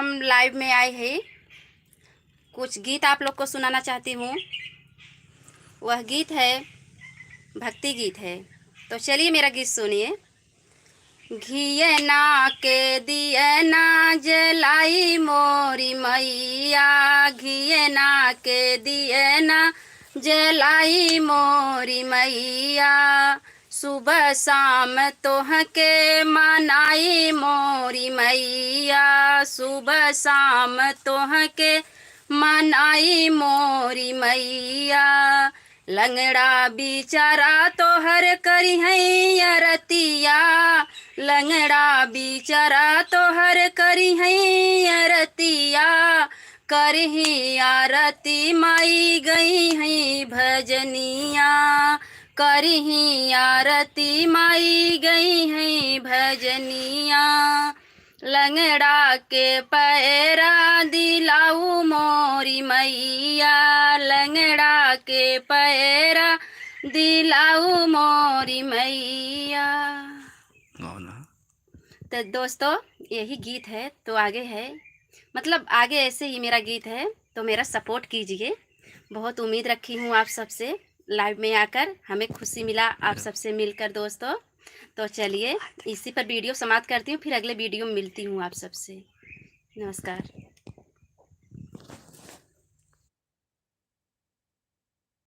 हम लाइव में आए हैं, कुछ गीत आप लोग को सुनाना चाहती हूँ। वह गीत है भक्ति गीत है, तो चलिए मेरा गीत सुनिए। घिये ना के दिए ना जलाई मोरी मैया, घिये ना के दिए ना जलाई मोरी मैया, सुबह शाम तोह के मनाई मोरी मैया, सुबह शाम तोह के मनाई मोरी मैया, लंगड़ा बिचारा तोहर करी है अरतिया, लंगड़ा बिचारा तोहर करी है अरतिया, करही आरती माई गई है भजनिया, करही आरती माई गई है भजनिया, लंगड़ा के पैरा दिलाऊ मोरी मैया, लंगड़ा के पैरा दिलाऊ मोरी मैया। तो दोस्तों यही गीत है, तो आगे है मतलब आगे ऐसे ही मेरा गीत है, तो मेरा सपोर्ट कीजिए। बहुत उम्मीद रखी हूँ आप सबसे, लाइव में आकर हमें खुशी मिला आप सबसे मिलकर दोस्तों। तो चलिए इसी पर वीडियो समाप्त करती हूँ, फिर अगले वीडियो में मिलती हूँ आप सबसे। नमस्कार।